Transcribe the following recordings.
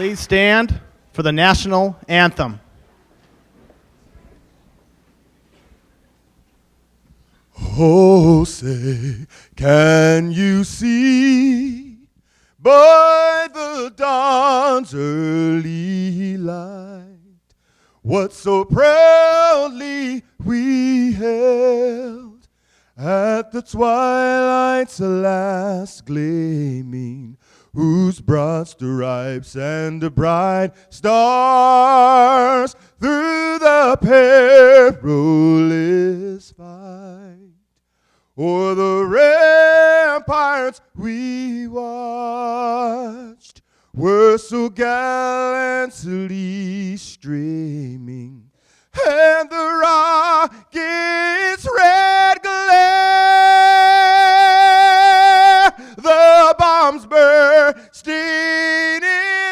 Please stand for the national anthem. Oh, say, can you see by the dawn's early light what so proudly we held at the twilight's last gleaming, whose broad stripes and bright stars through the perilous fight o'er the ramparts we watched were so gallantly streaming, and the rocket's red glare, the bombs bursting in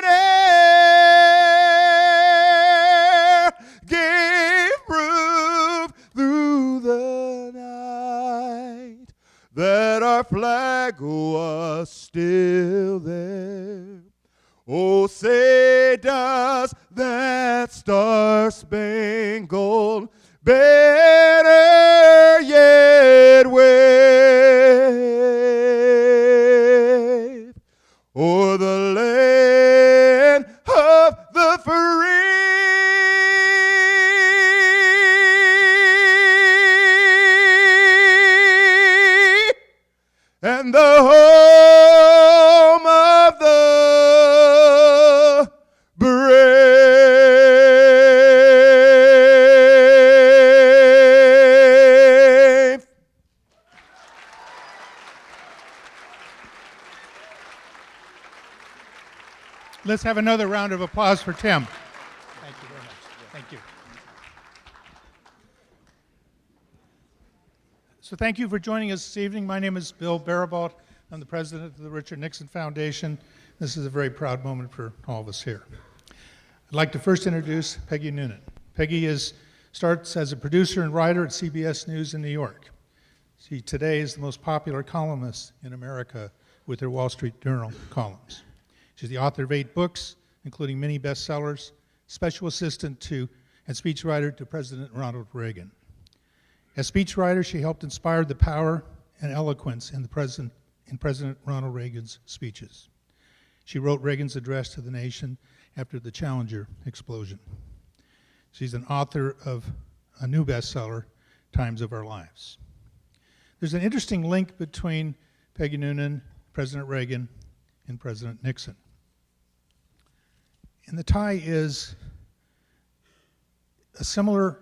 air, gave proof through the night that our flag was still there. Oh, say does that star-spangled banner yet wave o'er the land of the free and the home of the brave. Let's have another round of applause for Tim. Thank you very much. Thank you. So thank you for joining us this evening. My name is Bill Barabalt. I'm the president of the Richard Nixon Foundation. This is a very proud moment for all of us here. I'd like to first introduce Peggy Noonan. Peggy starts as a producer and writer at CBS News in New York. She today is the most popular columnist in America with her Wall Street Journal columns. She's the author of 8 books, including many bestsellers, special assistant to and speechwriter to President Ronald Reagan. As speechwriter, she helped inspire the power and eloquence in President Ronald Reagan's speeches. She wrote Reagan's address to the nation after the Challenger explosion. She's an author of a new bestseller, Times of Our Lives. There's an interesting link between Peggy Noonan, President Reagan, and President Nixon. And the tie is a similar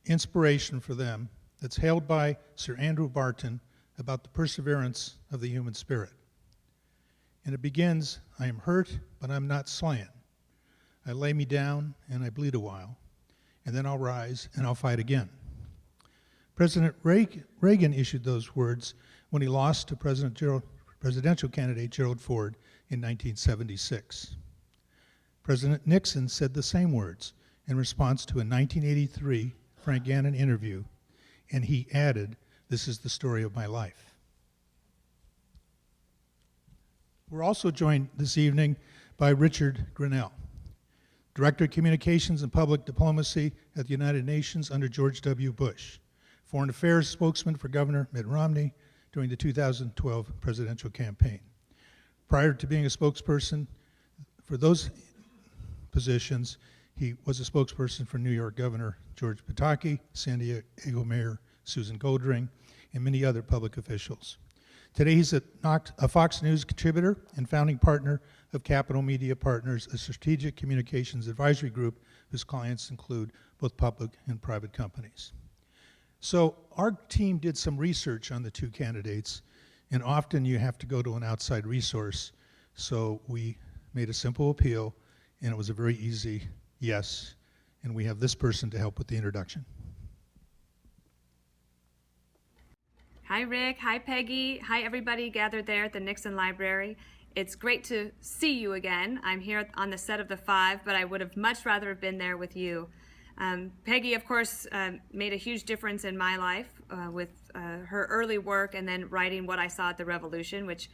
inspiration for them that's hailed by Sir Andrew Barton about the perseverance of the human spirit. And it begins, I am hurt, but I'm not slain. I lay me down and I bleed a while, and then I'll rise and I'll fight again. President Reagan issued those words when he lost to presidential candidate Gerald Ford in 1976. President Nixon said the same words in response to a 1983 Frank Gannon interview, and he added, "This is the story of my life." We're also joined this evening by Richard Grennel, Director of Communications and Public Diplomacy at the United Nations under George W. Bush, Foreign Affairs spokesman for Governor Mitt Romney during the 2012 presidential campaign. Prior to being a spokesperson for those positions, he was a spokesperson for New York Governor George Pataki, San Diego Mayor Susan Goldring, and many other public officials. Today he's a Fox News contributor and founding partner of Capital Media Partners, a strategic communications advisory group whose clients include both public and private companies. So our team did some research on the two candidates, and often you have to go to an outside resource. So we made a simple appeal, and it was a very easy yes, and we have this person to help with the introduction. Hi, Rick. Hi, Peggy. Hi, everybody gathered there at the Nixon Library. It's great to see you again. I'm here on the set of The Five, but I would have much rather have been there with you. Peggy, of course, made a huge difference in my life with her early work and then writing What I Saw at the Revolution, which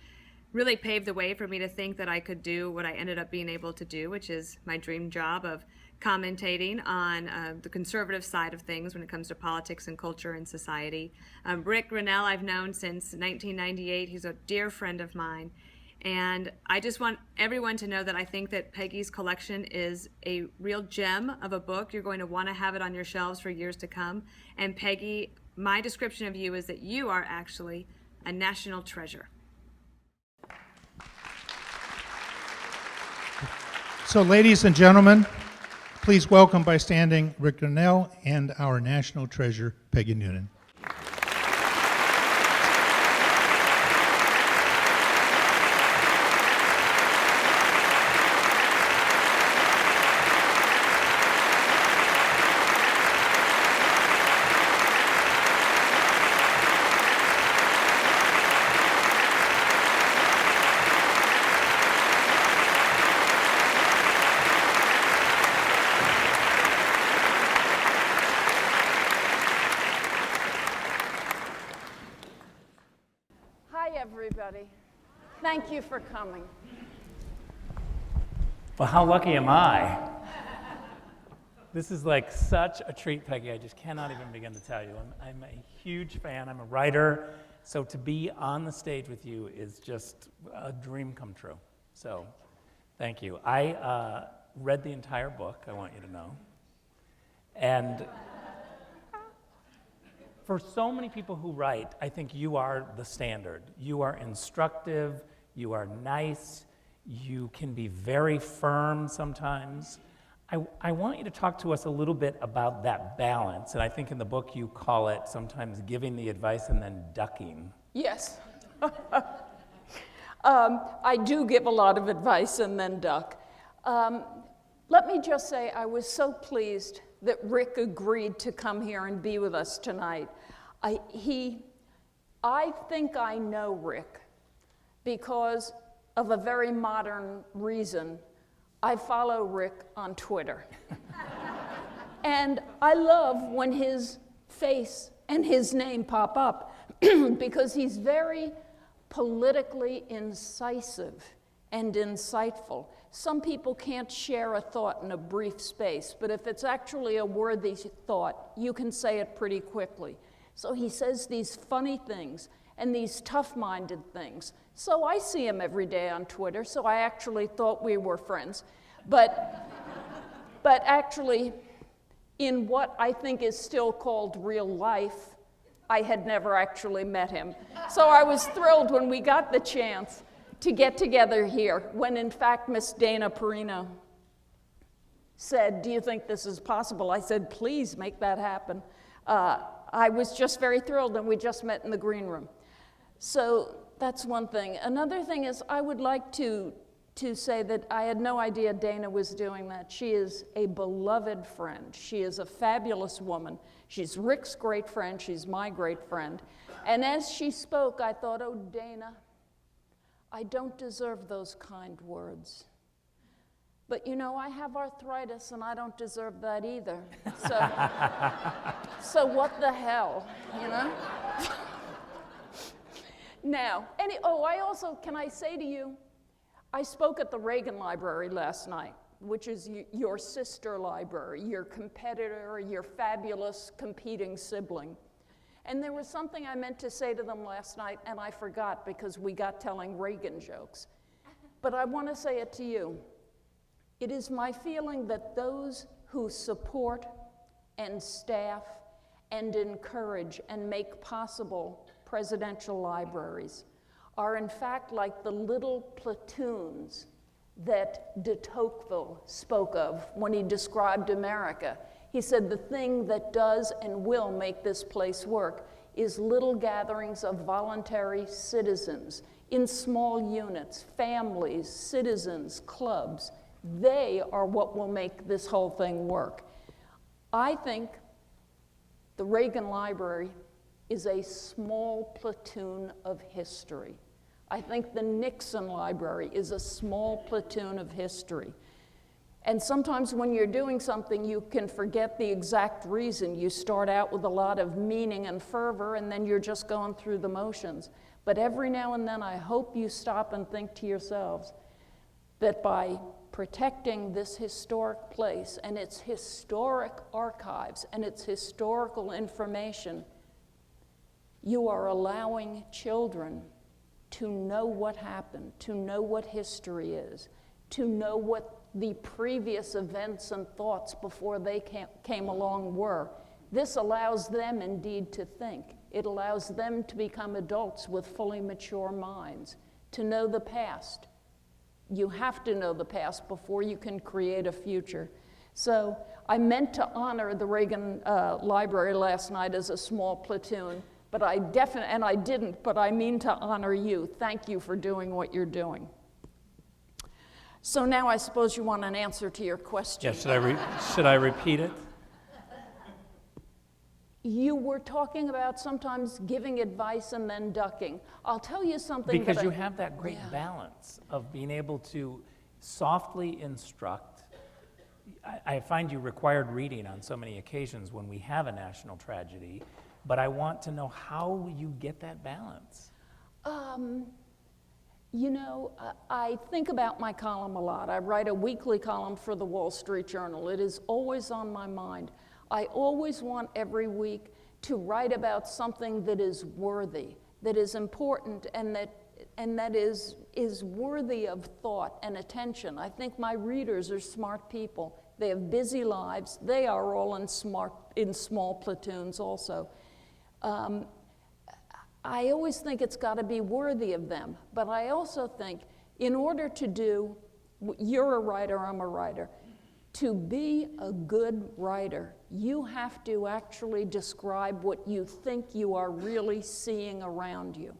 really paved the way for me to think that I could do what I ended up being able to do, which is my dream job of commentating on the conservative side of things when it comes to politics and culture and society. Rick Grennel I've known since 1998. He's a dear friend of mine. And I just want everyone to know that I think that Peggy's collection is a real gem of a book. You're going to want to have it on your shelves for years to come. And Peggy, my description of you is that you are actually a national treasure. So, ladies and gentlemen, please welcome by standing Rick Grennel and our national treasure, Peggy Noonan. Everybody. Thank you for coming. Well, how lucky am I? This is like such a treat, Peggy. I just cannot even begin to tell you. I'm a huge fan. I'm a writer. So to be on the stage with you is just a dream come true. So thank you. I read the entire book, I want you to know. And for so many people who write, I think you are the standard. You are instructive, you are nice, you can be very firm sometimes. I want you to talk to us a little bit about that balance, and I think in the book you call it sometimes giving the advice and then ducking. Yes. I do give a lot of advice and then duck. Let me just say I was so pleased that Rick agreed to come here and be with us tonight. I think I know Rick because of a very modern reason. I follow Rick on Twitter. And I love when his face and his name pop up because he's very politically incisive and insightful. Some people can't share a thought in a brief space, but if it's actually a worthy thought, you can say it pretty quickly. So he says these funny things and these tough-minded things. So I see him every day on Twitter, so I actually thought we were friends. But actually, in what I think is still called real life, I had never actually met him. So I was thrilled when we got the chance to get together here, when in fact Miss Dana Perino said, "Do you think this is possible?" I said, "Please make that happen." I was just very thrilled, and we just met in the green room. So that's one thing. Another thing is I would like to say that I had no idea Dana was doing that. She is a beloved friend. She is a fabulous woman. She's Rick's great friend. She's my great friend. And as she spoke, I thought, oh, Dana, I don't deserve those kind words. But you know, I have arthritis and I don't deserve that either. So what the hell, you know? Now, I also, can I say to you, I spoke at the Reagan Library last night, which is your sister library, your competitor, your fabulous competing sibling. And there was something I meant to say to them last night, and I forgot because we got telling Reagan jokes. But I want to say it to you. It is my feeling that those who support and staff and encourage and make possible presidential libraries are in fact like the little platoons that de Tocqueville spoke of when he described America. He said the thing that does and will make this place work is little gatherings of voluntary citizens in small units, families, citizens, clubs. They are what will make this whole thing work. I think the Reagan Library is a small platoon of history. I think the Nixon Library is a small platoon of history. And sometimes when you're doing something, you can forget the exact reason. You start out with a lot of meaning and fervor, and then you're just going through the motions. But every now and then, I hope you stop and think to yourselves that by protecting this historic place and its historic archives and its historical information, you are allowing children to know what happened, to know what history is, to know what the previous events and thoughts before they came along were. This allows them indeed to think. It allows them to become adults with fully mature minds, to know the past. You have to know the past before you can create a future. So I meant to honor the Reagan Library last night as a small platoon, but I didn't, but I mean to honor you. Thank you for doing what you're doing. So now I suppose you want an answer to your question. Yeah, should I repeat it? You were talking about sometimes giving advice and then ducking. I'll tell you something. Because you have that great balance of being able to softly instruct. I find you required reading on so many occasions when we have a national tragedy, but I want to know how you get that balance. You know, I think about my column a lot. I write a weekly column for the Wall Street Journal. It is always on my mind. I always want every week to write about something that is worthy, that is important, and that is worthy of thought and attention. I think my readers are smart people. They have busy lives. They are all in small platoons also. I always think it's got to be worthy of them, but I also think in order to do, you're a writer, I'm a writer, to be a good writer, you have to actually describe what you think you are really seeing around you.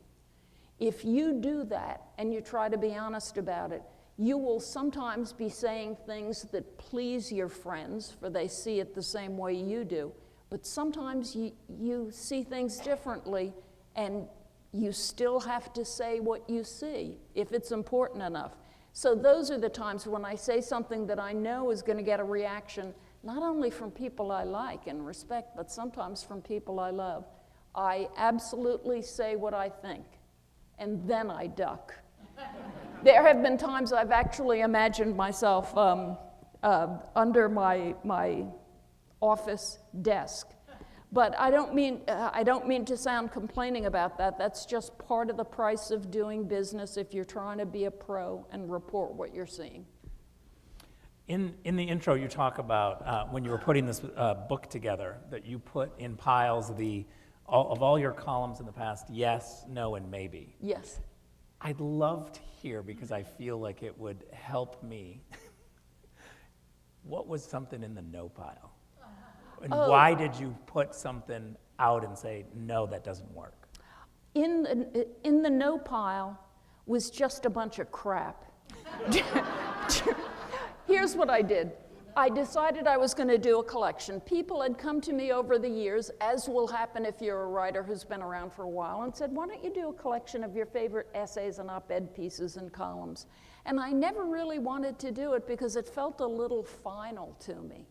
If you do that and you try to be honest about it, you will sometimes be saying things that please your friends, for they see it the same way you do, but sometimes you see things differently, and you still have to say what you see if it's important enough. So those are the times when I say something that I know is going to get a reaction, not only from people I like and respect, but sometimes from people I love. I absolutely say what I think, and then I duck. There have been times I've actually imagined myself under my office desk. But I don't mean to sound complaining about that. That's just part of the price of doing business if you're trying to be a pro and report what you're seeing. In the intro, you talk about when you were putting this book together, that you put in piles of all your columns in the past, yes, no, and maybe. Yes. I'd love to hear, because I feel like it would help me. What was something in the no pile? And why did you put something out and say, no, that doesn't work? In the no pile was just a bunch of crap. Here's what I did. I decided I was going to do a collection. People had come to me over the years, as will happen if you're a writer who's been around for a while, and said, why don't you do a collection of your favorite essays and op-ed pieces and columns? And I never really wanted to do it because it felt a little final to me.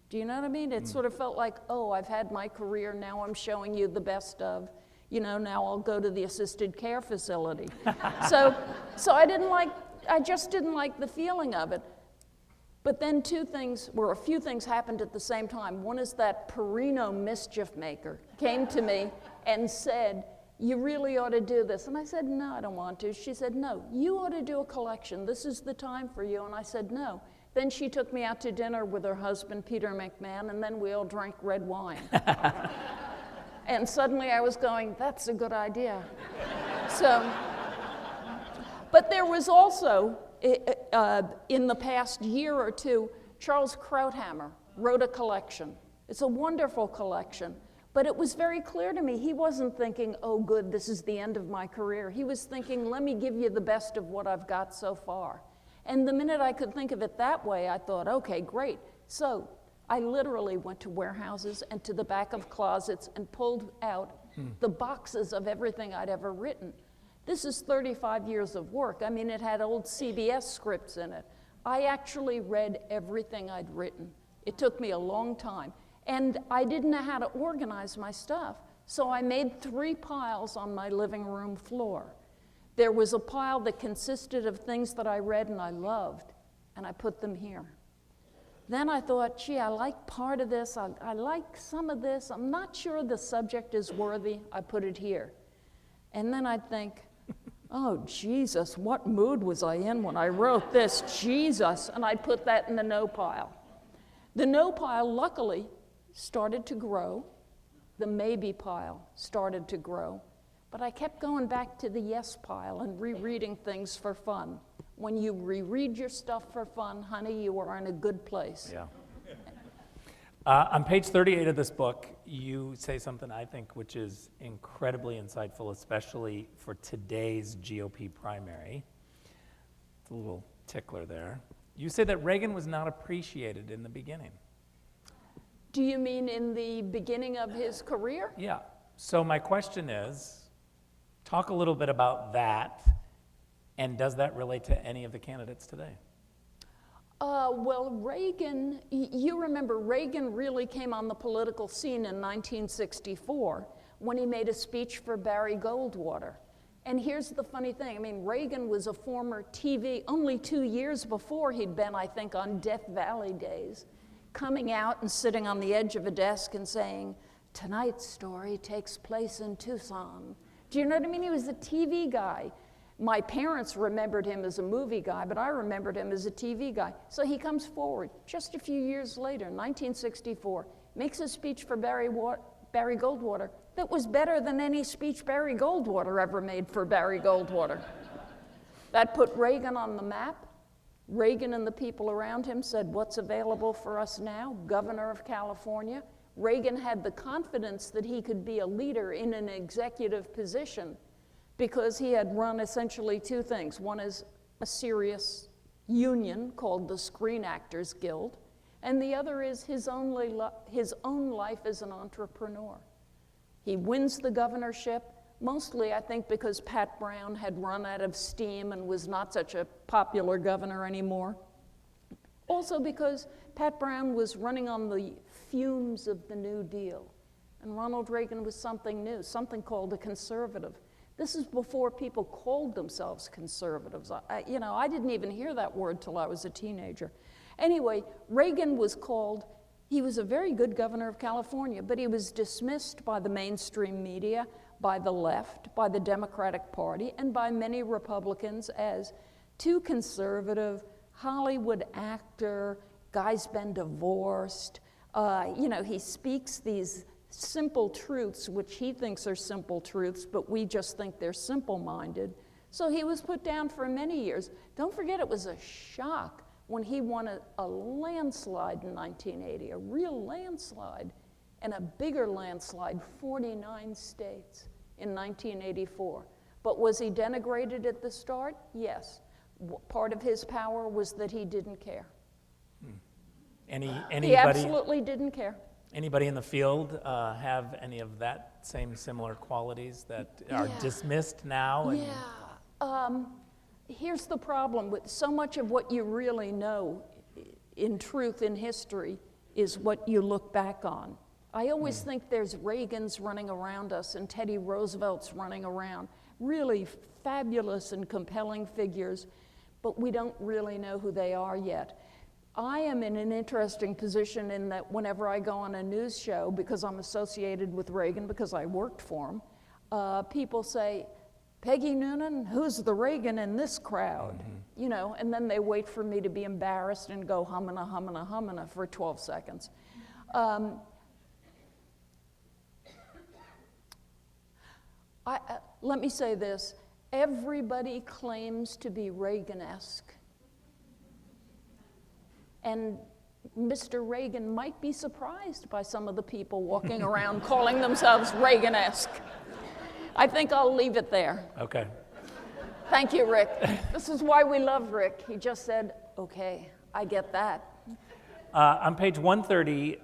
Do you know what I mean? It sort of felt like, oh, I've had my career, now I'm showing you the best of, now I'll go to the assisted care facility. So I just didn't like the feeling of it. But then a few things happened at the same time. One is that Perino mischief maker came to me and said, you really ought to do this. And I said, no, I don't want to. She said, no, you ought to do a collection. This is the time for you. And I said, no. Then she took me out to dinner with her husband, Peter McMahon, and then we all drank red wine. And suddenly I was going, that's a good idea. But there was also, in the past year or two, Charles Krauthammer wrote a collection. It's a wonderful collection, but it was very clear to me he wasn't thinking, oh good, this is the end of my career. He was thinking, let me give you the best of what I've got so far. And the minute I could think of it that way, I thought, okay, great. So I literally went to warehouses and to the back of closets and pulled out the boxes of everything I'd ever written. This is 35 years of work. I mean, it had old CBS scripts in it. I actually read everything I'd written. It took me a long time. And I didn't know how to organize my stuff. So I made 3 piles on my living room floor. There was a pile that consisted of things that I read and I loved, and I put them here. Then I thought, gee, I like part of this, I like some of this, I'm not sure the subject is worthy, I put it here. And then I'd think, oh, Jesus, what mood was I in when I wrote this? Jesus. And I'd put that in the no pile. The no pile, luckily, started to grow. The maybe pile started to grow. But I kept going back to the yes pile and rereading things for fun. When you reread your stuff for fun, honey, you are in a good place. Yeah. On page 38 of this book, you say something I think which is incredibly insightful, especially for today's GOP primary. It's a little tickler there. You say that Reagan was not appreciated in the beginning. Do you mean in the beginning of his career? Yeah. So my question is, talk a little bit about that, and does that relate to any of the candidates today? Well, Reagan, you remember Reagan really came on the political scene in 1964 when he made a speech for Barry Goldwater. And here's the funny thing, I mean, Reagan was a former TV, only 2 years before he'd been, I think, on Death Valley days, coming out and sitting on the edge of a desk and saying, tonight's story takes place in Tucson. Do you know what I mean? He was a TV guy. My parents remembered him as a movie guy, but I remembered him as a TV guy. So he comes forward just a few years later, 1964, makes a speech for Barry Goldwater that was better than any speech Barry Goldwater ever made for Barry Goldwater. That put Reagan on the map. Reagan and the people around him said, what's available for us now? Governor of California. Reagan had the confidence that he could be a leader in an executive position because he had run essentially 2 things. One is a serious union called the Screen Actors Guild, and the other is his own life as an entrepreneur. He wins the governorship, mostly I think because Pat Brown had run out of steam and was not such a popular governor anymore. Also because Pat Brown was running on the fumes of the New Deal, and Ronald Reagan was something new, something called a conservative. This is before people called themselves conservatives. I didn't even hear that word till I was a teenager. Anyway, Reagan was called, he was a very good governor of California, but he was dismissed by the mainstream media, by the left, by the Democratic Party, and by many Republicans as too conservative, Hollywood actor, guy's been divorced. He speaks these simple truths, which he thinks are simple truths, but we just think they're simple-minded. So he was put down for many years. Don't forget, it was a shock when he won a landslide in 1980, a real landslide, and a bigger landslide, 49 states in 1984. But was he denigrated at the start? Yes. Part of his power was that he didn't care. Anybody? He absolutely didn't care. Anybody in the field have any of that same similar qualities that are dismissed now? And Here's the problem with so much of what you really know in truth in history is what you look back on. I always think there's Reagans running around us and Teddy Roosevelt's running around, really fabulous and compelling figures, but we don't really know who they are yet. I am in an interesting position in that whenever I go on a news show, because I'm associated with Reagan, because I worked for him, people say, Peggy Noonan, who's the Reagan in this crowd? And then they wait for me to be embarrassed and go humana, humana, humana for 12 seconds. Let me say this, everybody claims to be Reagan-esque. And Mr. Reagan might be surprised by some of the people walking around calling themselves Reagan-esque. I think I'll leave it there. Okay. Thank you, Rick. This is why we love Rick. He just said, okay, I get that. On page 130,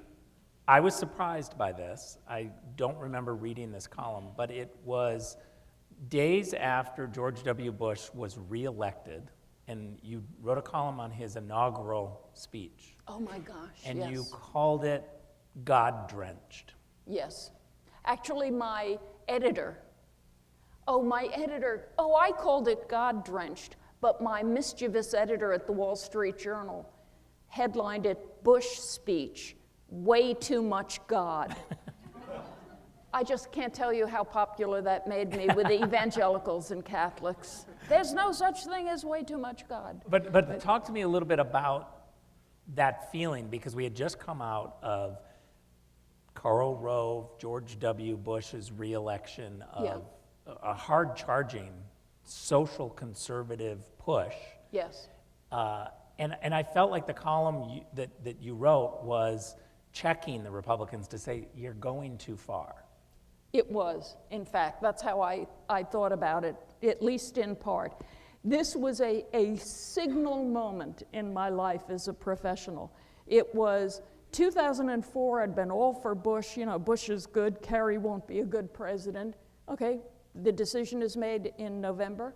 I was surprised by this. I don't remember reading this column, but it was days after George W. Bush was reelected, and you wrote a column on his inaugural speech. Oh my gosh, And yes. you called it God-drenched. Yes. Actually, my editor, I called it God-drenched, but my mischievous editor at the Wall Street Journal headlined it Bush speech, way too much God. I just can't tell you how popular that made me with evangelicals and Catholics. There's no such thing as way too much God. But talk to me a little bit about that feeling, because we had just come out of Karl Rove, George W. Bush's reelection of a hard-charging social conservative push. Yes. And I felt like the column that you wrote was checking the Republicans to say, you're going too far. It was, in fact. That's how I thought about it, at least in part. This was a signal moment in my life as a professional. It was 2004, I'd been all for Bush. You know, Bush is good, Kerry won't be a good president. Okay, the decision is made in November.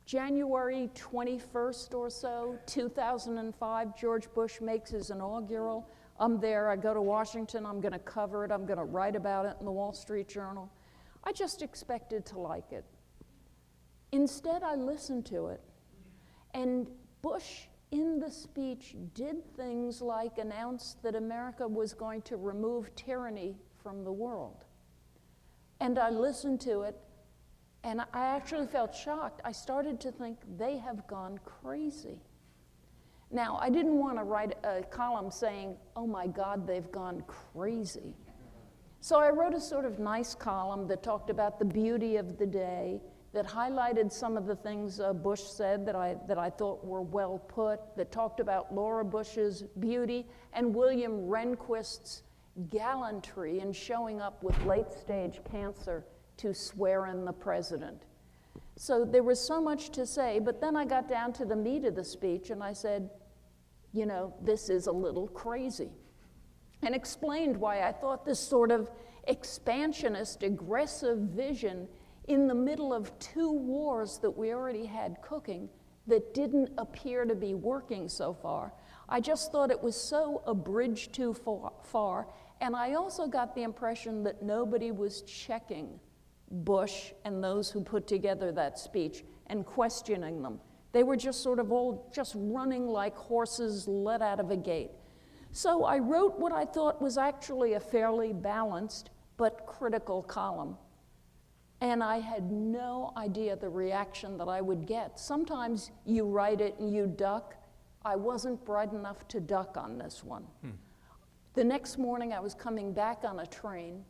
January 21st or so, 2005, George Bush makes his inaugural. I'm there, I go to Washington, I'm gonna cover it, I'm gonna write about it in the Wall Street Journal. I just expected to like it. Instead, I listened to it. And Bush, in the speech, did things like announce that America was going to remove tyranny from the world. And I listened to it, and I actually felt shocked. I started to think, they have gone crazy. Now, I didn't want to write a column saying, oh my God, they've gone crazy. So I wrote a sort of nice column that talked about the beauty of the day, that highlighted some of the things Bush said that I thought were well put, that talked about Laura Bush's beauty and William Rehnquist's gallantry in showing up with late-stage cancer to swear in the president. So there was so much to say, but then I got down to the meat of the speech and I said, you know, this is a little crazy. And explained why I thought this sort of expansionist, aggressive vision in the middle of two wars that we already had cooking that didn't appear to be working so far. I just thought it was so a bridge too far, and I also got the impression that nobody was checking Bush and those who put together that speech and questioning them. They were just sort of all just running like horses let out of a gate. So I wrote what I thought was actually a fairly balanced but critical column. And I had no idea the reaction that I would get. Sometimes you write it and you duck. I wasn't bright enough to duck on this one. The next morning I was coming back on a train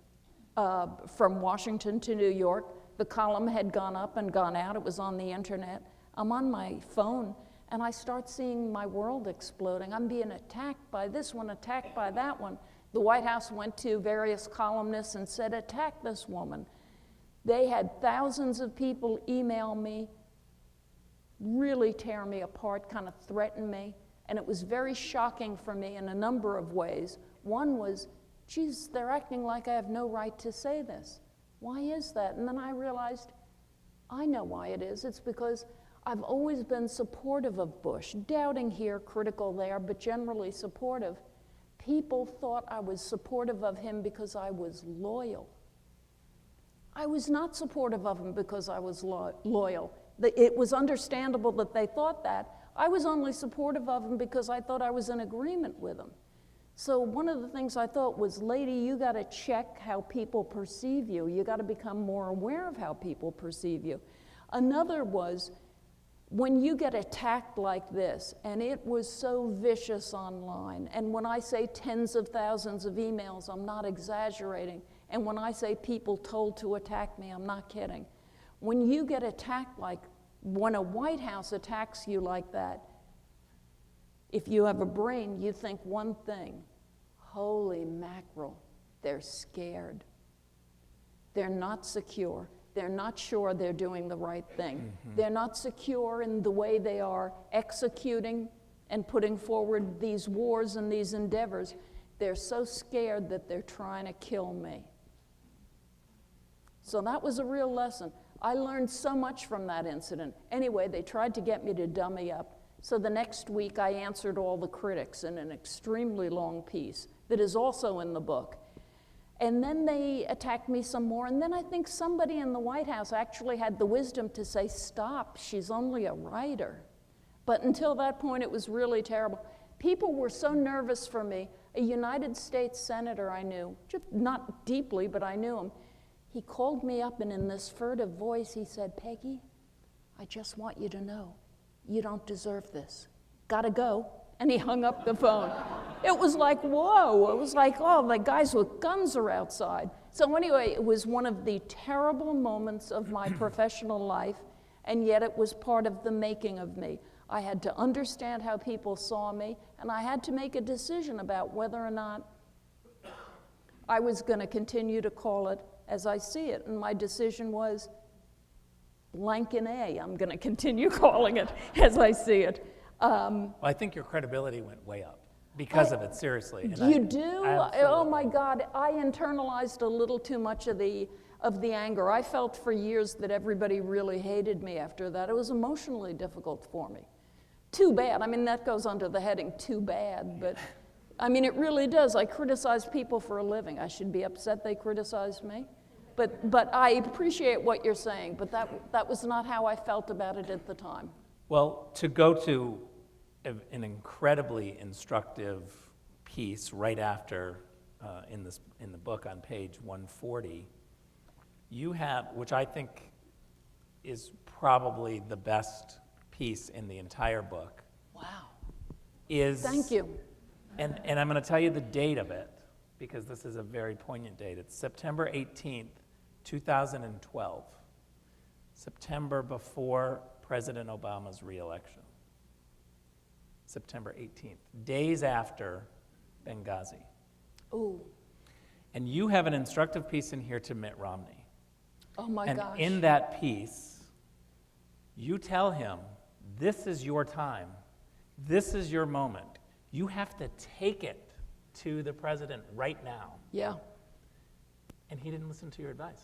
from Washington to New York. The column had gone up and gone out. It was on the internet. I'm on my phone and I start seeing my world exploding. I'm being attacked by this one, attacked by that one. The White House went to various columnists and said, attack this woman. They had thousands of people email me, really tear me apart, kind of threaten me. And it was very shocking for me in a number of ways. One was, geez, they're acting like I have no right to say this. Why is that? And then I realized, I know why it is. It's because I've always been supportive of Bush, doubting here, critical there, but generally supportive. People thought I was supportive of him because I was loyal. I was not supportive of him because I was loyal. It was understandable that they thought that. I was only supportive of him because I thought I was in agreement with him. So one of the things I thought was, lady, you got to check how people perceive you. You got to become more aware of how people perceive you. Another was, when you get attacked like this, and it was so vicious online, and when I say tens of thousands of emails, I'm not exaggerating, and when I say people told to attack me, I'm not kidding. When you get attacked when a White House attacks you like that, if you have a brain, you think one thing, holy mackerel, they're scared. They're not secure. They're not sure they're doing the right thing. Mm-hmm. They're not secure in the way they are executing and putting forward these wars and these endeavors. They're so scared that they're trying to kill me. So that was a real lesson. I learned so much from that incident. Anyway, they tried to get me to dummy up. So the next week I answered all the critics in an extremely long piece that is also in the book. And then they attacked me some more, and then I think somebody in the White House actually had the wisdom to say, stop, she's only a writer. But until that point, it was really terrible. People were so nervous for me. A United States senator I knew, just not deeply, but I knew him, he called me up, and in this furtive voice, he said, Peggy, I just want you to know, you don't deserve this. Gotta go. And he hung up the phone. It was like, whoa. It was like, oh, the guys with guns are outside. So anyway, it was one of the terrible moments of my professional life, and yet it was part of the making of me. I had to understand how people saw me, and I had to make a decision about whether or not I was going to continue to call it as I see it. And my decision was blank in A. I'm going to continue calling it as I see it. Well, I think your credibility went way up because of it, seriously. And You do? absolutely. Oh my God, I internalized a little too much of the anger. I felt for years that everybody really hated me after that. It was emotionally difficult for me. Too bad. I mean, that goes under the heading, too bad, but I mean, it really does. I criticize people for a living. I should be upset they criticize me. But I appreciate what you're saying, but that was not how I felt about it at the time. Well, to go to an incredibly instructive piece right after in the book on page 140, you have, which I think is probably the best piece in the entire book. Wow. Is Thank you. And I'm going to tell you the date of it because this is a very poignant date. It's September 18th, 2012. September before President Obama's re-election. September 18th, days after Benghazi. Ooh. And you have an instructive piece in here to Mitt Romney. Oh my And gosh. in that piece, you tell him, this is your time. This is your moment. You have to take it to the president right now. Yeah. And he didn't listen to your advice.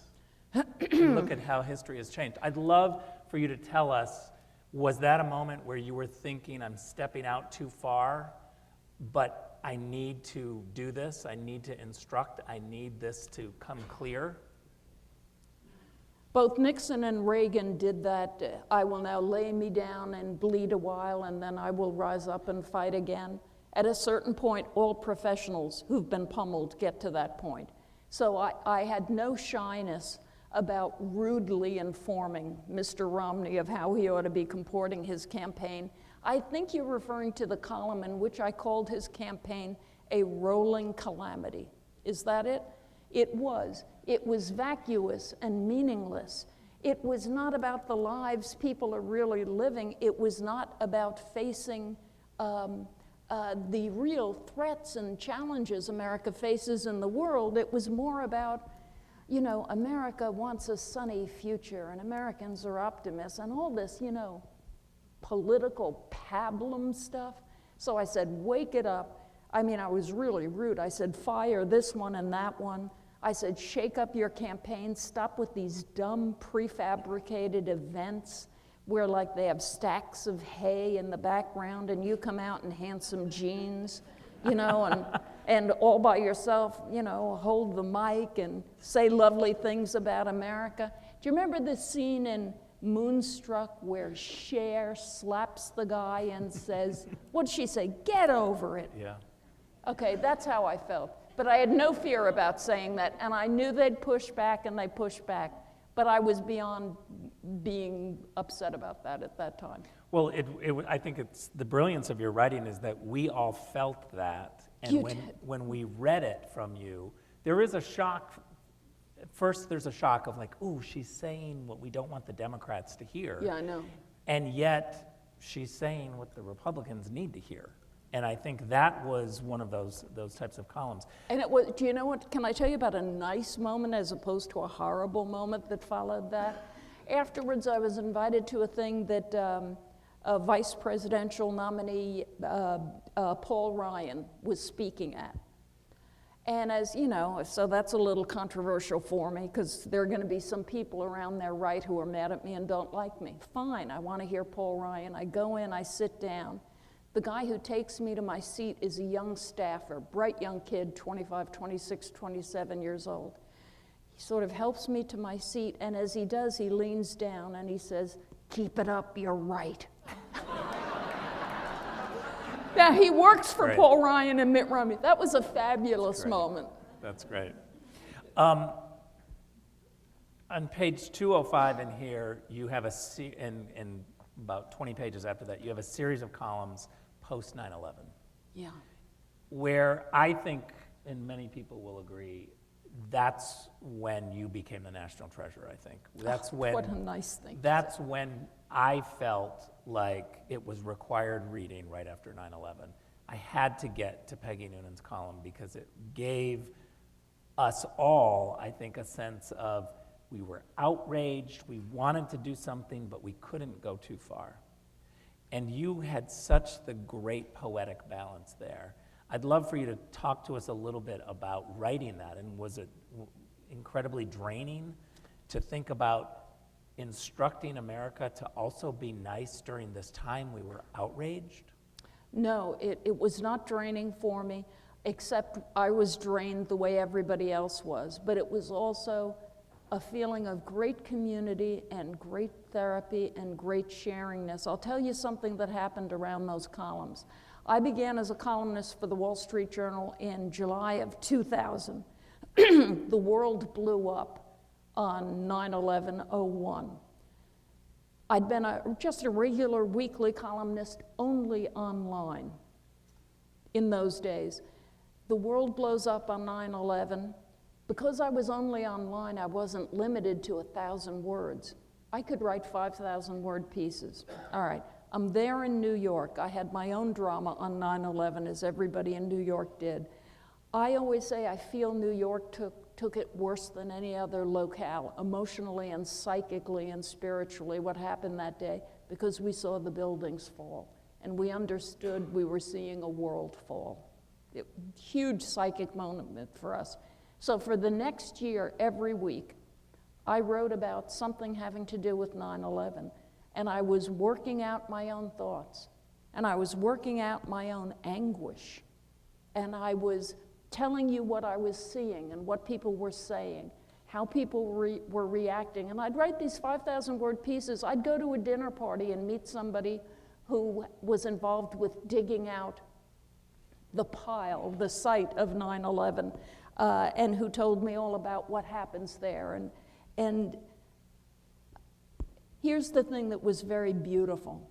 And look at how history has changed. I'd love for you to tell us, was that a moment where you were thinking, I'm stepping out too far, but I need to do this, I need to instruct, I need this to come clear? Both Nixon and Reagan did that. I will now lay me down and bleed a while, and then I will rise up and fight again. At a certain point, all professionals who've been pummeled get to that point. So I had no shyness about rudely informing Mr. Romney of how he ought to be comporting his campaign. I think you're referring to the column in which I called his campaign a rolling calamity. Is that it? It was. It was vacuous and meaningless. It was not about the lives people are really living. It was not about facing the real threats and challenges America faces in the world. It was more about, you know, America wants a sunny future and Americans are optimists and all this, you know, political pablum stuff. So I said, wake it up. I mean, I was really rude. I said, fire this one and that one. I said, shake up your campaign. Stop with these dumb prefabricated events where like they have stacks of hay in the background and you come out in handsome jeans, you know, and all by yourself, you know, hold the mic and say lovely things about America. Do you remember the scene in Moonstruck where Cher slaps the guy and says, what'd she say? Get over it. Yeah. Okay, that's how I felt. But I had no fear about saying that, and I knew they'd push back, and they pushed back. But I was beyond being upset about that at that time. Well, I think it's the brilliance of your writing is that we all felt that. And You when, did. when we read it from you, there is a shock. First, there's a shock of like, ooh, she's saying what we don't want the Democrats to hear. Yeah, I know. And yet, she's saying what the Republicans need to hear. And I think that was one of those types of columns. And it was, do you know what, can I tell you about a nice moment as opposed to a horrible moment that followed that? Afterwards, I was invited to a thing that a vice presidential nominee, Paul Ryan, was speaking at. And as you know, so that's a little controversial for me because there are going to be some people around their right who are mad at me and don't like me. Fine, I want to hear Paul Ryan. I go in, I sit down. The guy who takes me to my seat is a young staffer, bright young kid, 25, 26, 27 years old. He sort of helps me to my seat, and as he does, he leans down and he says, "Keep it up, you're right." Now, he works for Great. Paul Ryan and Mitt Romney. That was a fabulous moment. That's great. On page 205 in here, you have and about 20 pages after that, you have a series of columns post 9/11, Yeah. where I think, and many people will agree, that's when you became the national treasure, I think. That's when. What a nice thing. That's when I felt like it was required reading right after 9/11. I had to get to Peggy Noonan's column because it gave us all, I think, a sense of we were outraged, we wanted to do something, but we couldn't go too far. And you had such the great poetic balance there. I'd love for you to talk to us a little bit about writing that, and was it incredibly draining to think about instructing America to also be nice during this time we were outraged? No, it was not draining for me, except I was drained the way everybody else was. But it was also a feeling of great community and great therapy and great sharingness. I'll tell you something that happened around those columns. I began as a columnist for the Wall Street Journal in July of 2000. The world blew up on 9/11/01. I'd been just a regular weekly columnist only online in those days. The world blows up on 9/11. Because I was only online, I wasn't limited to 1,000 words. I could write 5,000 word pieces. All right, I'm there in New York. I had my own drama on 9/11, as everybody in New York did. I always say I feel New York took it worse than any other locale, emotionally and psychically and spiritually, what happened that day, because we saw the buildings fall, and we understood we were seeing a world fall. Huge psychic moment for us. So for the next year, every week, I wrote about something having to do with 9/11, and I was working out my own thoughts, and I was working out my own anguish, and I was telling you what I was seeing and what people were saying, how people were reacting. And I'd write these 5,000 word pieces. I'd go to a dinner party and meet somebody who was involved with digging out the pile, the site of 9/11, and who told me all about what happens there. And here's the thing that was very beautiful.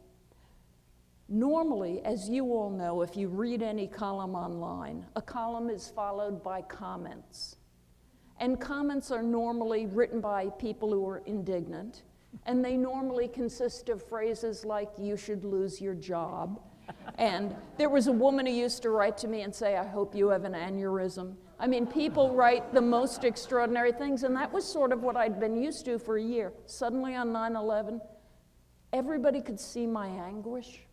Normally, as you all know, if you read any column online, a column is followed by comments. And comments are normally written by people who are indignant, and they normally consist of phrases like, "You should lose your job." And there was a woman who used to write to me and say, "I hope you have an aneurysm." I mean, people write the most extraordinary things, and that was sort of what I'd been used to for a year. Suddenly on 9/11, everybody could see my anguish,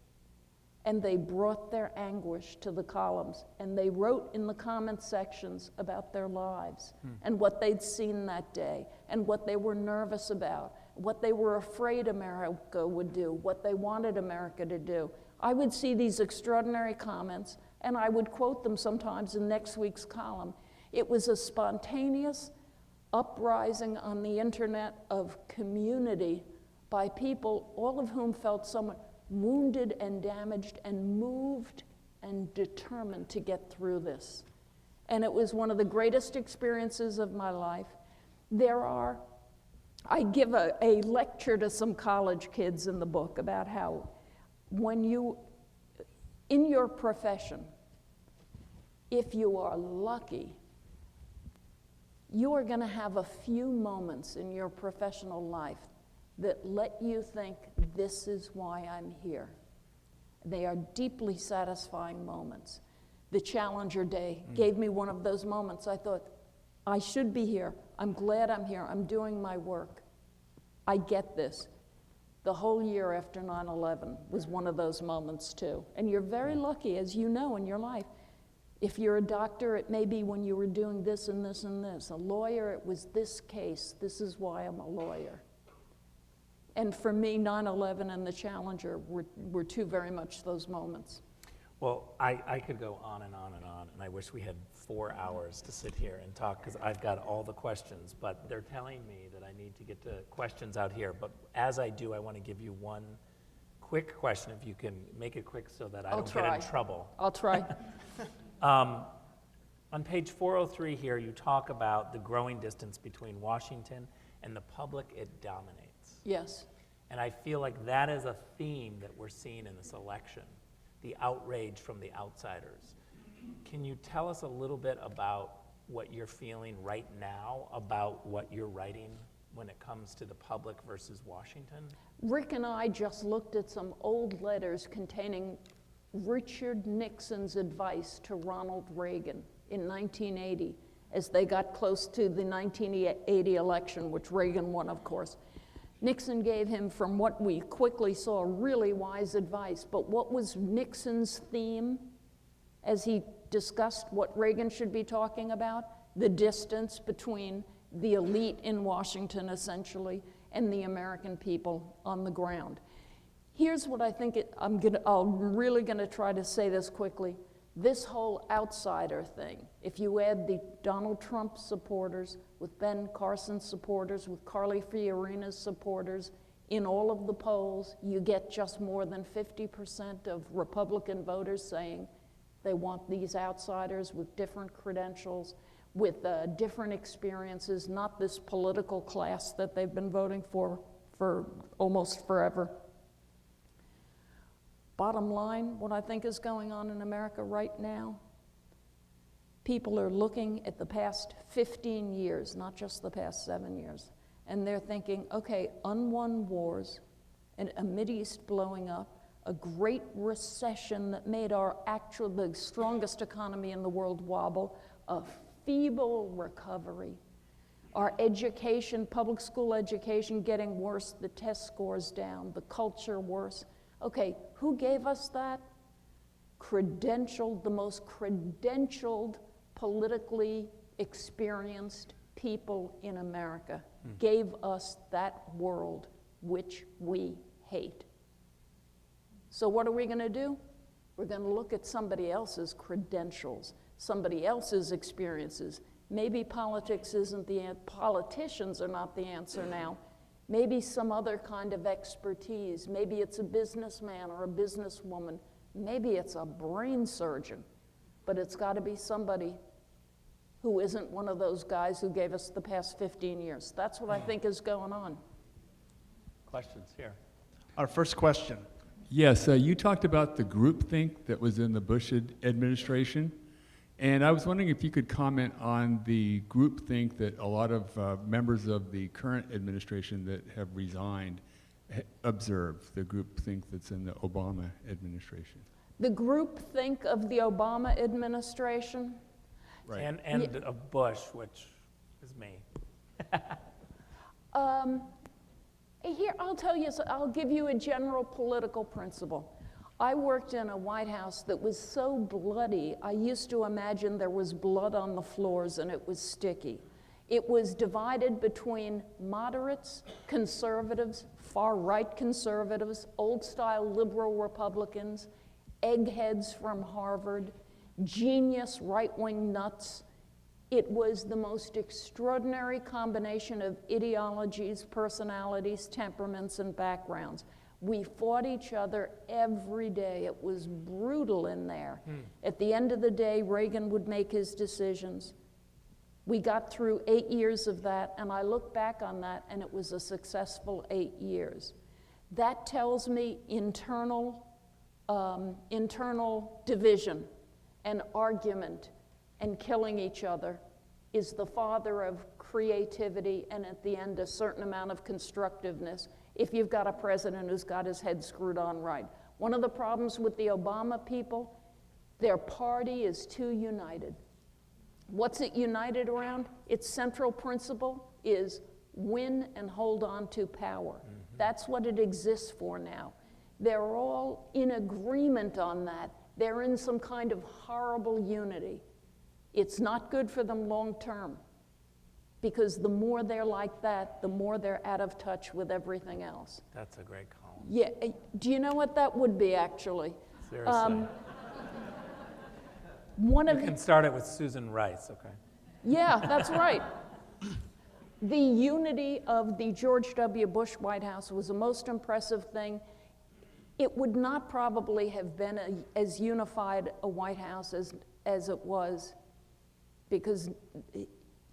and they brought their anguish to the columns, and they wrote in the comment sections about their lives and what they'd seen that day and what they were nervous about, what they were afraid America would do, what they wanted America to do. I would see these extraordinary comments, and I would quote them sometimes in next week's column. It was a spontaneous uprising on the internet of community by people, all of whom felt somewhat wounded and damaged and moved and determined to get through this. And it was one of the greatest experiences of my life. I give a lecture to some college kids in the book about how when you, in your profession, if you are lucky, you are going to have a few moments in your professional life that let you think, this is why I'm here. They are deeply satisfying moments. The Challenger Day gave me one of those moments. I thought, I should be here. I'm glad I'm here. I'm doing my work. I get this. The whole year after 9/11 was one of those moments too. And you're very lucky, as you know in your life. If you're a doctor, it may be when you were doing this and this and this. A lawyer, it was this case. This is why I'm a lawyer. And for me, 9/11 and the Challenger were two very much those moments. Well, I could go on and on and on, and I wish we had 4 hours to sit here and talk, because I've got all the questions, but they're telling me that I need to get to questions out here. But as I do, I want to give you one quick question, if you can make it quick so that I don't get in trouble. I'll try. On page 403 here, you talk about the growing distance between Washington and the public it dominates. Yes. And I feel like that is a theme that we're seeing in this election, the outrage from the outsiders. Can you tell us a little bit about what you're feeling right now about what you're writing when it comes to the public versus Washington? Rick and I just looked at some old letters containing Richard Nixon's advice to Ronald Reagan in 1980 as they got close to the 1980 election, which Reagan won, of course. Nixon gave him, from what we quickly saw, really wise advice. But what was Nixon's theme as he discussed what Reagan should be talking about? The distance between the elite in Washington, essentially, and the American people on the ground. Here's what I think I'm really gonna try to say this quickly. This whole outsider thing, if you add the Donald Trump supporters with Ben Carson supporters, with Carly Fiorina's supporters, in all of the polls, you get just more than 50% of Republican voters saying they want these outsiders with different credentials, with different experiences, not this political class that they've been voting for almost forever. Bottom line, what I think is going on in America right now, people are looking at the past 15 years, not just the past 7 years, and they're thinking, okay, unwon wars, a Mideast blowing up, a great recession that made the strongest economy in the world wobble, a feeble recovery, our education, public school education getting worse, the test scores down, the culture worse. Okay, who gave us that? The most credentialed, politically experienced people in America gave us that world which we hate. So what are we gonna do? We're gonna look at somebody else's credentials, somebody else's experiences. Maybe politicians are not the answer now. Maybe some other kind of expertise. Maybe it's a businessman or a businesswoman. Maybe it's a brain surgeon. But it's got to be somebody who isn't one of those guys who gave us the past 15 years. That's what I think is going on. Questions here. Our first question. Yes, you talked about the groupthink that was in the Bush administration. And I was wondering if you could comment on the groupthink that a lot of members of the current administration that have resigned observe, the groupthink that's in the Obama administration. The groupthink of the Obama administration? Right. And of Bush, which is me. Here, I'll give you a general political principle. I worked in a White House that was so bloody, I used to imagine there was blood on the floors and it was sticky. It was divided between moderates, conservatives, far-right conservatives, old-style liberal Republicans, eggheads from Harvard, genius right-wing nuts. It was the most extraordinary combination of ideologies, personalities, temperaments, and backgrounds. We fought each other every day. It was brutal in there. At the end of the day, Reagan would make his decisions. We got through 8 years of that, and I look back on that, and it was a successful 8 years. That tells me internal division and argument and killing each other is the father of creativity and, at the end, a certain amount of constructiveness if you've got a president who's got his head screwed on right. One of the problems with the Obama people, their party is too united. What's it united around? Its central principle is win and hold on to power. That's what it exists for now. They're all in agreement on that, They're in some kind of horrible unity. It's not good for them long term, because the more they're like that, the more they're out of touch with everything else. That's a great column. Yeah, do you know what that would be, actually? Seriously. One You of can start it with Susan Rice, okay? Yeah, that's right. The unity of the George W. Bush White House was the most impressive thing. It would not probably have been as unified a White House as it was, because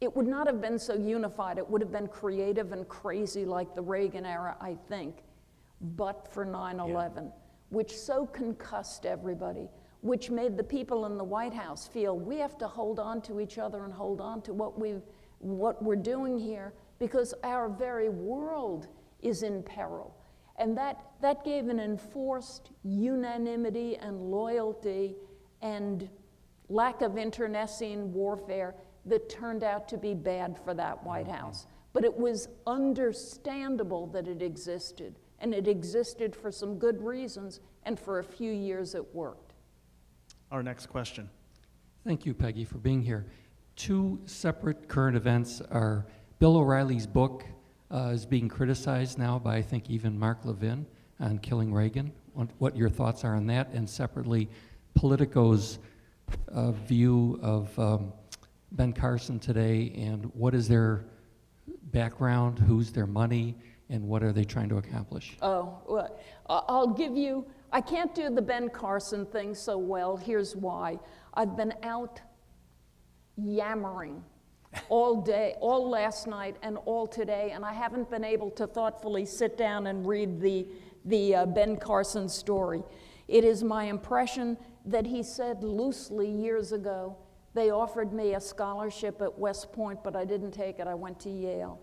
it would not have been so unified. It would have been creative and crazy like the Reagan era, I think, but for 9/11, which so concussed everybody, which made the people in the White House feel we have to hold on to each other and hold on to what we're doing here, because our very world is in peril. And that gave an enforced unanimity and loyalty and lack of internecine warfare that turned out to be bad for that White House. But it was understandable that it existed, and it existed for some good reasons, and for a few years it worked. Our next question. Thank you, Peggy, for being here. Two separate current events are Bill O'Reilly's book is being criticized now by, I think, even Mark Levin on killing Reagan. What your thoughts are on that, and separately, Politico's view of Ben Carson today, and what is their background, who's their money, and what are they trying to accomplish? Oh, well, I'll give you, I can't do the Ben Carson thing so well. Here's why. I've been out yammering all day, all last night and all today, and I haven't been able to thoughtfully sit down and read the Ben Carson story. It is my impression that he said loosely years ago, they offered me a scholarship at West Point, but I didn't take it. I went to Yale.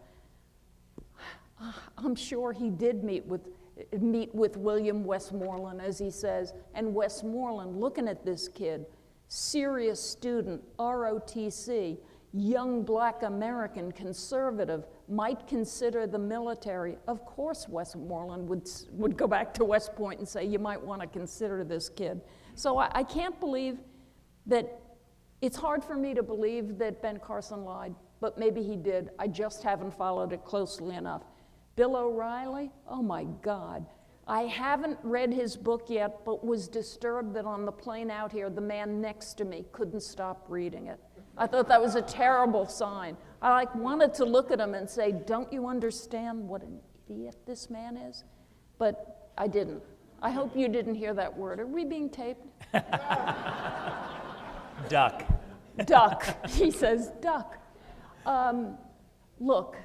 I'm sure he did meet with William Westmoreland, as he says, and Westmoreland, looking at this kid, serious student, ROTC, young black American conservative, might consider the military. Of course Westmoreland would go back to West Point and say, you might want to consider this kid. So I can't believe that, it's hard for me to believe that Ben Carson lied, but maybe he did. I just haven't followed it closely enough. Bill O'Reilly, oh my God. I haven't read his book yet, but was disturbed that on the plane out here, the man next to me couldn't stop reading it. I thought that was a terrible sign. I wanted to look at him and say, don't you understand what an idiot this man is? But I didn't. I hope you didn't hear that word. Are we being taped? Duck. Duck. He says duck. Look,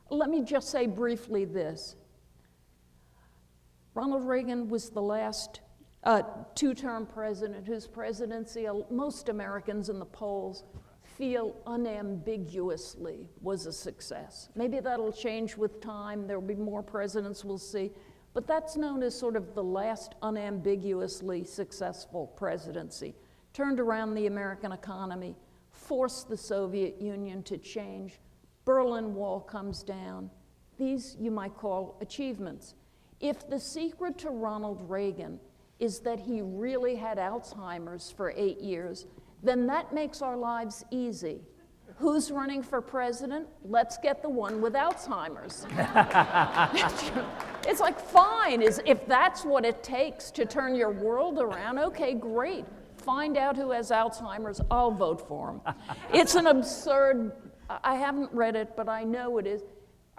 let me just say briefly this. Ronald Reagan was the last two-term president whose presidency most Americans in the polls feel unambiguously was a success. Maybe that'll change with time. There'll be more presidents, we'll see. But that's known as sort of the last unambiguously successful presidency. Turned around the American economy, forced the Soviet Union to change. Berlin Wall comes down. These you might call achievements. If the secret to Ronald Reagan is that he really had Alzheimer's for 8 years, then that makes our lives easy. Who's running for president? Let's get the one with Alzheimer's. It's like, fine, if that's what it takes to turn your world around, okay, great. Find out who has Alzheimer's, I'll vote for him. It's an absurd, I haven't read it, but I know it is.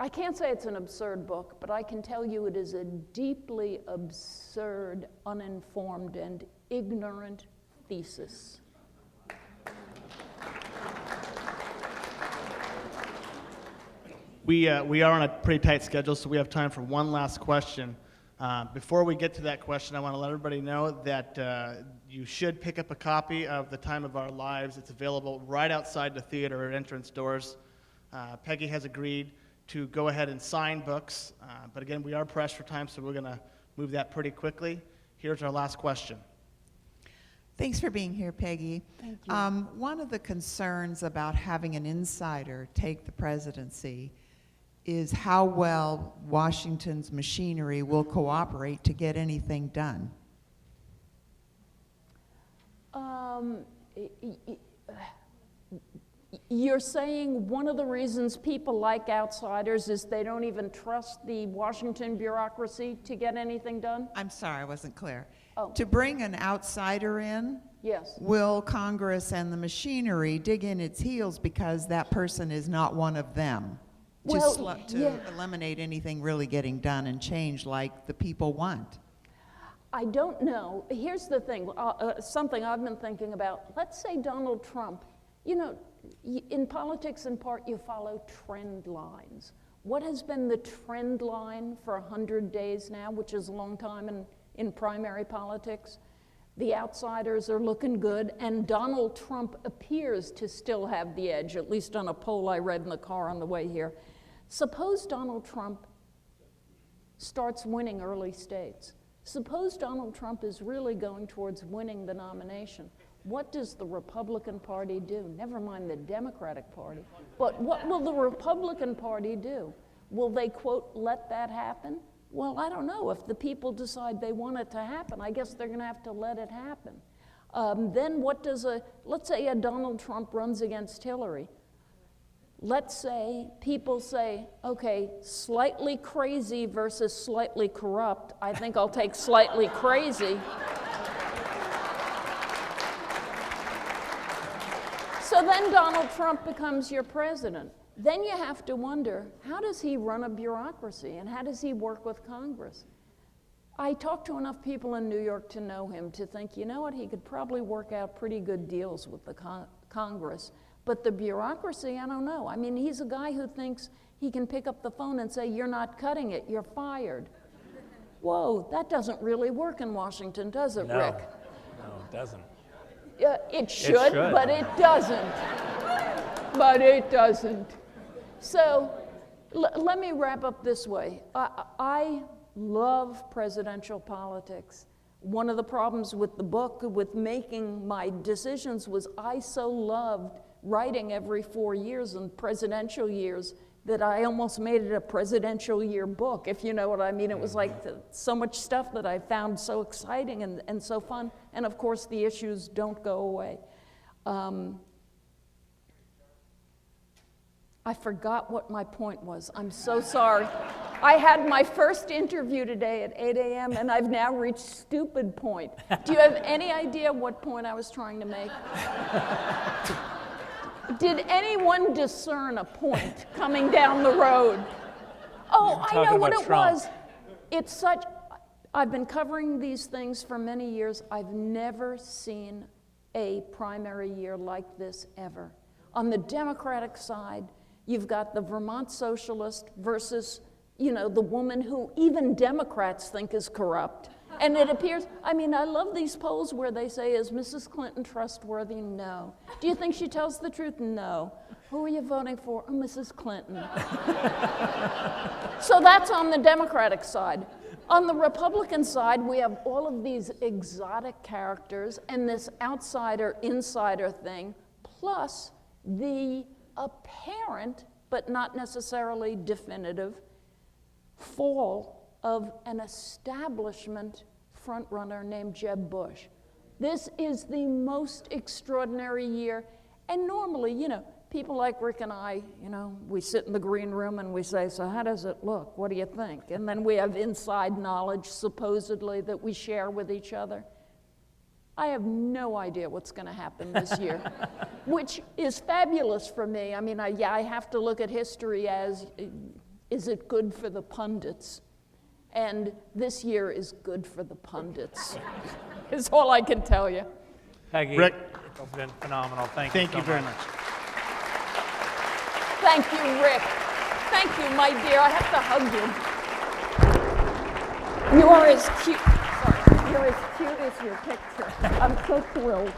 I can't say it's an absurd book, but I can tell you it is a deeply absurd, uninformed, and ignorant thesis. We are on a pretty tight schedule, so we have time for one last question. Before we get to that question, I want to let everybody know that you should pick up a copy of The Time of Our Lives. It's available right outside the theater at entrance doors. Peggy has agreed to go ahead and sign books, but again, we are pressed for time, so we're going to move that pretty quickly. Here's our last question. Thanks for being here, Peggy. Thank you. One of the concerns about having an insider take the presidency is how well Washington's machinery will cooperate to get anything done. You're saying one of the reasons people like outsiders is they don't even trust the Washington bureaucracy to get anything done? I'm sorry, I wasn't clear. Oh. To bring an outsider in, Yes. will Congress and the machinery dig in its heels because that person is not one of them? Well, To yeah. eliminate anything really getting done and change like the people want. I don't know. Here's the thing, something I've been thinking about. Let's say Donald Trump, you know, in politics in part you follow trend lines. What has been the trend line for 100 days now, which is a long time in primary politics? The outsiders are looking good, and Donald Trump appears to still have the edge, at least on a poll I read in the car on the way here. Suppose Donald Trump starts winning early states. Suppose Donald Trump is really going towards winning the nomination. What does the Republican Party do? Never mind the Democratic Party. But what will the Republican Party do? Will they, quote, let that happen? Well, I don't know. If the people decide they want it to happen, I guess they're going to have to let it happen. Then what does let's say a Donald Trump runs against Hillary. Let's say people say, okay, slightly crazy versus slightly corrupt. I think I'll take slightly crazy. So then Donald Trump becomes your president. Then you have to wonder, how does he run a bureaucracy and how does he work with Congress? I talked to enough people in New York to know him to think, you know what, he could probably work out pretty good deals with the Congress. But the bureaucracy, I don't know. I mean, he's a guy who thinks he can pick up the phone and say, you're not cutting it, you're fired. Whoa, that doesn't really work in Washington, does it, No. Rick? No, it doesn't. It should, but it doesn't. But it doesn't. So let me wrap up this way. I love presidential politics. One of the problems with the book, with making my decisions, was I so loved writing every 4 years and presidential years that I almost made it a presidential year book, if you know what I mean. It was like so much stuff that I found so exciting and so fun. And of course, the issues don't go away. I forgot what my point was. I'm so sorry. I had my first interview today at 8 a.m. and I've now reached stupid point. Do you have any idea what point I was trying to make? Did anyone discern a point coming down the road? Oh, I know what it was. It's such, I've been covering these things for many years. I've never seen a primary year like this ever. On the Democratic side, you've got the Vermont socialist versus, you know, the woman who even Democrats think is corrupt. And it appears, I mean, I love these polls where they say, is Mrs. Clinton trustworthy? No. Do you think she tells the truth? No. Who are you voting for? Oh, Mrs. Clinton. So that's on the Democratic side. On the Republican side, we have all of these exotic characters and this outsider-insider thing, plus the apparent, but not necessarily definitive, fall of an establishment frontrunner named Jeb Bush. This is the most extraordinary year. And normally, you know, people like Rick and I, you know, we sit in the green room and we say, so how does it look? What do you think? And then we have inside knowledge, supposedly, that we share with each other. I have no idea what's going to happen this year, which is fabulous for me. I mean, I have to look at history as, is it good for the pundits? And this year is good for the pundits, is all I can tell you. Peggy, Rick. it's been phenomenal. Thank Thank you you so very much. much. Thank you, Rick. Thank you, my dear. I have to hug you. You are as cute. Sorry, you're as cute as your picture. I'm so thrilled.